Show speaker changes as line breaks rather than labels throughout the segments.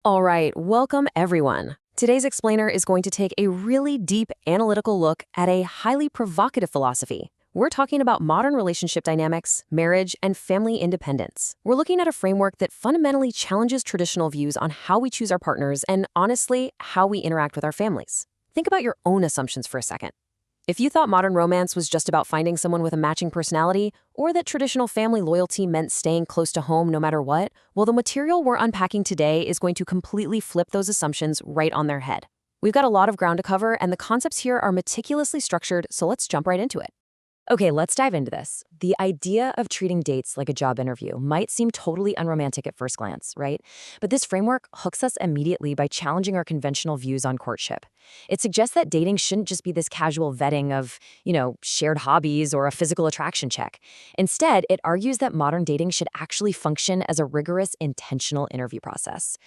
All right, welcome everyone. Today's explainer is going to take a really deep analytical look at a highly provocative philosophy. We're talking about modern relationship dynamics, marriage, and family independence. We're looking at a framework that fundamentally challenges traditional views on how we choose our partners and, honestly, how we interact with our families. Think about your own assumptions for a second. If you thought modern romance was just about finding someone with a matching personality, or that traditional family loyalty meant staying close to home no matter what, well, the material we're unpacking today is going to completely flip those assumptions right on their head. We've got a lot of ground to cover, and the concepts here are meticulously structured, so let's jump right into it. Okay, let's dive into this. The idea of treating dates like a job interview might seem totally unromantic at first glance, right? But this framework hooks us immediately by challenging our conventional views on courtship. It suggests that dating shouldn't just be this casual vetting of, shared hobbies or a physical attraction check. Instead, it argues that modern dating should actually function as a rigorous, intentional interview process.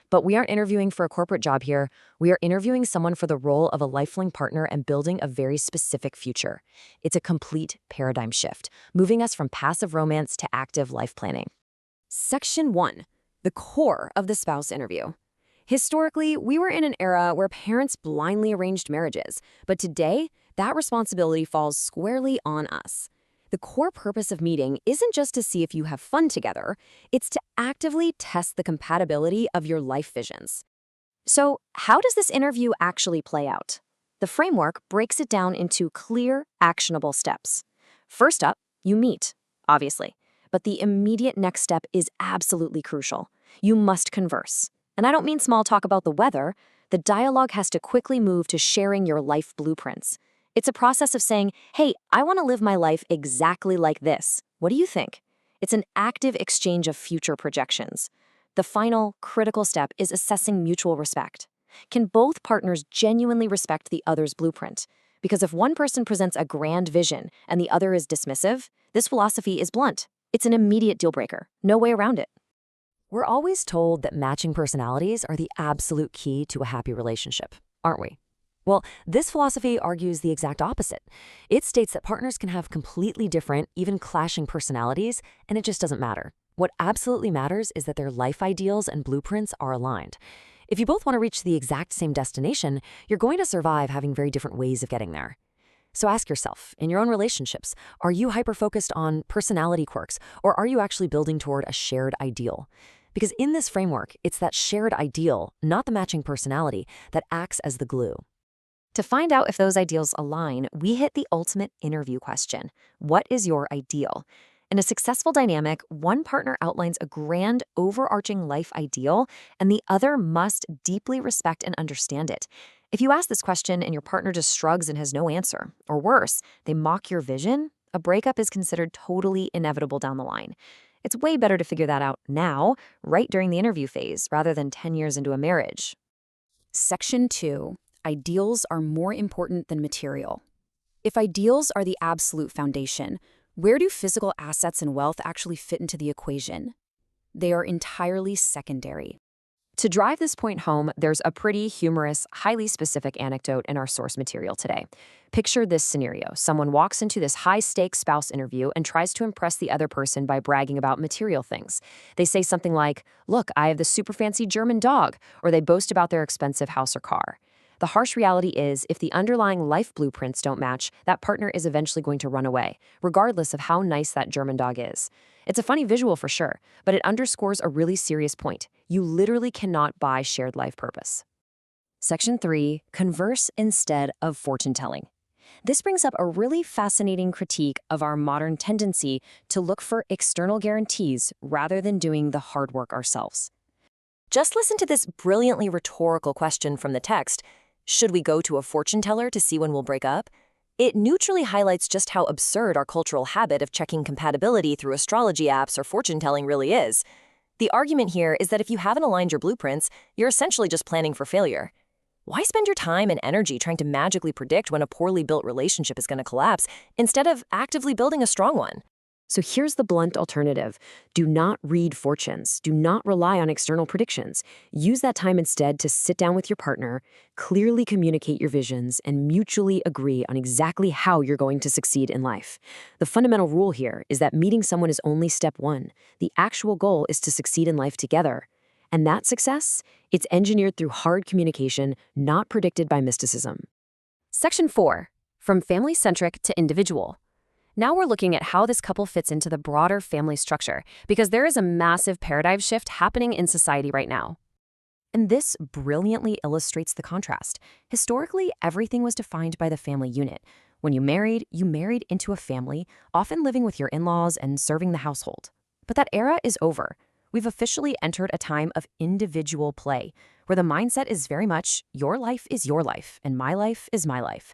But we aren't interviewing for a corporate job here. We are interviewing someone for the role of a lifelong partner and building a very specific future. It's a complete paradigm shift, moving us from passive romance to active life planning. Section 1. The core of the spouse interview. Historically, we were in an era where parents blindly arranged marriages, but today, that responsibility falls squarely on us. The core purpose of meeting isn't just to see if you have fun together, it's to actively test the compatibility of your life visions. So, how does this interview actually play out? The framework breaks it down into clear, actionable steps. First up, you meet, obviously, but the immediate next step is absolutely crucial. You must converse. And I don't mean small talk about the weather. The dialogue has to quickly move to sharing your life blueprints. It's a process of saying, hey, I want to live my life exactly like this. What do you think? It's an active exchange of future projections. The final, critical step is assessing mutual respect. Can both partners genuinely respect the other's blueprint? Because if one person presents a grand vision and the other is dismissive, this philosophy is blunt. It's an immediate deal breaker. No way around it. We're always told that matching personalities are the absolute key to a happy relationship, aren't we? Well, this philosophy argues the exact opposite. It states that partners can have completely different, even clashing personalities, and it just doesn't matter. What absolutely matters is that their life ideals and blueprints are aligned. If you both want to reach the exact same destination, you're going to survive having very different ways of getting there. So ask yourself, in your own relationships, are you hyper-focused on personality quirks, or are you actually building toward a shared ideal? Because in this framework, it's that shared ideal, not the matching personality, that acts as the glue. To find out if those ideals align, we hit the ultimate interview question. What is your ideal? In a successful dynamic, one partner outlines a grand, overarching life ideal, and the other must deeply respect and understand it. If you ask this question and your partner just shrugs and has no answer, or worse, they mock your vision, a breakup is considered totally inevitable down the line. It's way better to figure that out now, right during the interview phase, rather than 10 years into a marriage. Section 2. Ideals are more important than material. If ideals are the absolute foundation, where do physical assets and wealth actually fit into the equation? They are entirely secondary. To drive this point home, there's a pretty humorous, highly specific anecdote in our source material today. Picture this scenario. Someone walks into this high-stakes spouse interview and tries to impress the other person by bragging about material things. They say something like, "Look, I have this super fancy German dog," or they boast about their expensive house or car. The harsh reality is, if the underlying life blueprints don't match, that partner is eventually going to run away, regardless of how nice that German dog is. It's a funny visual for sure, but it underscores a really serious point. You literally cannot buy shared life purpose. Section 3. Converse instead of fortune-telling. This brings up a really fascinating critique of our modern tendency to look for external guarantees rather than doing the hard work ourselves. Just listen to this brilliantly rhetorical question from the text. Should we go to a fortune teller to see when we'll break up? It neutrally highlights just how absurd our cultural habit of checking compatibility through astrology apps or fortune telling really is. The argument here is that if you haven't aligned your blueprints, you're essentially just planning for failure. Why spend your time and energy trying to magically predict when a poorly built relationship is going to collapse instead of actively building a strong one? So here's the blunt alternative. Do not read fortunes. Do not rely on external predictions. Use that time instead to sit down with your partner, clearly communicate your visions, and mutually agree on exactly how you're going to succeed in life. The fundamental rule here is that meeting someone is only step one. The actual goal is to succeed in life together. And that success, it's engineered through hard communication, not predicted by mysticism. Section 4. From family-centric to individual. Now we're looking at how this couple fits into the broader family structure, because there is a massive paradigm shift happening in society right now. And this brilliantly illustrates the contrast. Historically, everything was defined by the family unit. When you married into a family, often living with your in-laws and serving the household. But that era is over. We've officially entered a time of individual play, where the mindset is very much, your life is your life, and my life is my life.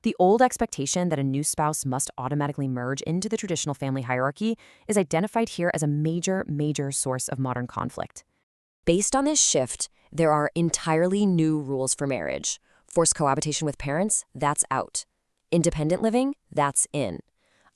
The old expectation that a new spouse must automatically merge into the traditional family hierarchy is identified here as a major source of modern conflict. Based on this shift, there are entirely new rules for marriage. Forced cohabitation with parents, that's out. Independent living, that's in.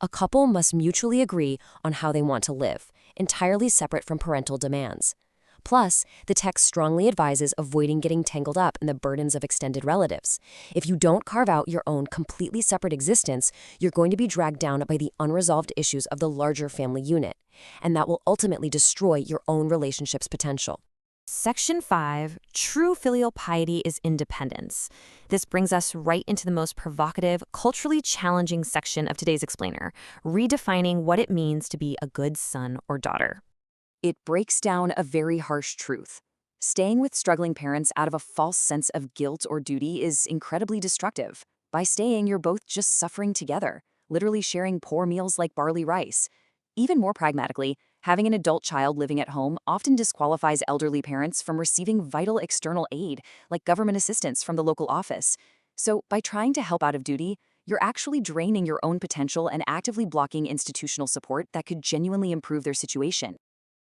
A couple must mutually agree on how they want to live, entirely separate from parental demands. Plus, the text strongly advises avoiding getting tangled up in the burdens of extended relatives. If you don't carve out your own completely separate existence, you're going to be dragged down by the unresolved issues of the larger family unit, and that will ultimately destroy your own relationship's potential. Section 5, True Filial Piety is Independence. This brings us right into the most provocative, culturally challenging section of today's explainer, redefining what it means to be a good son or daughter. It breaks down a very harsh truth. Staying with struggling parents out of a false sense of guilt or duty is incredibly destructive. By staying, you're both just suffering together, literally sharing poor meals like barley rice. Even more pragmatically, having an adult child living at home often disqualifies elderly parents from receiving vital external aid, like government assistance from the local office. So, by trying to help out of duty, you're actually draining your own potential and actively blocking institutional support that could genuinely improve their situation.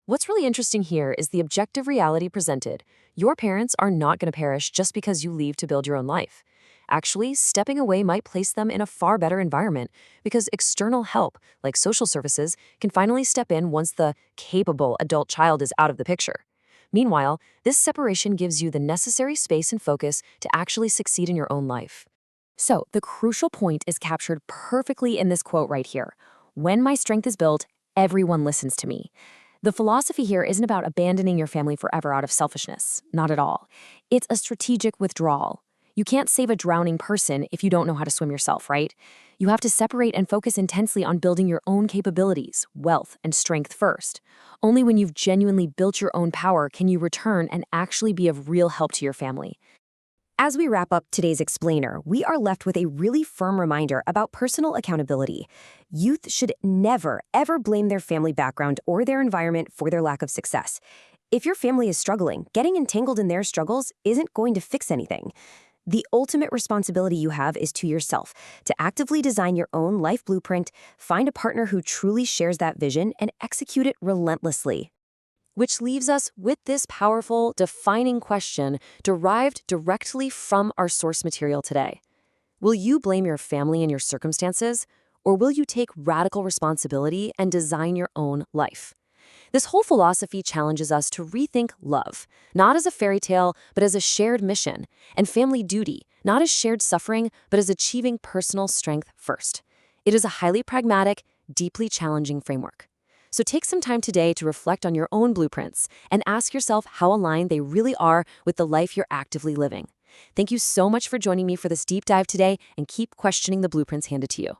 What's really interesting here is the objective reality presented. Your parents are not going to perish just because you leave to build your own life. Actually, stepping away might place them in a far better environment because external help, like social services, can finally step in once the capable adult child is out of the picture. Meanwhile, this separation gives you the necessary space and focus to actually succeed in your own life. So, the crucial point is captured perfectly in this quote right here. When my strength is built, everyone listens to me. The philosophy here isn't about abandoning your family forever out of selfishness. Not at all. It's a strategic withdrawal. You can't save a drowning person if you don't know how to swim yourself, right? You have to separate and focus intensely on building your own capabilities, wealth, and strength first. Only when you've genuinely built your own power can you return and actually be of real help to your family. As we wrap up today's explainer, we are left with a really firm reminder about personal accountability. Youth should never, ever blame their family background or their environment for their lack of success. If your family is struggling, getting entangled in their struggles isn't going to fix anything. The ultimate responsibility you have is to yourself, to actively design your own life blueprint, find a partner who truly shares that vision, and execute it relentlessly. Which leaves us with this powerful, defining question derived directly from our source material today. Will you blame your family and your circumstances, or will you take radical responsibility and design your own life? This whole philosophy challenges us to rethink love, not as a fairy tale, but as a shared mission, and family duty, not as shared suffering, but as achieving personal strength first. It is a highly pragmatic, deeply challenging framework. So take some time today to reflect on your own blueprints and ask yourself how aligned they really are with the life you're actively living. Thank you so much for joining me for this deep dive today, and keep questioning the blueprints handed to you.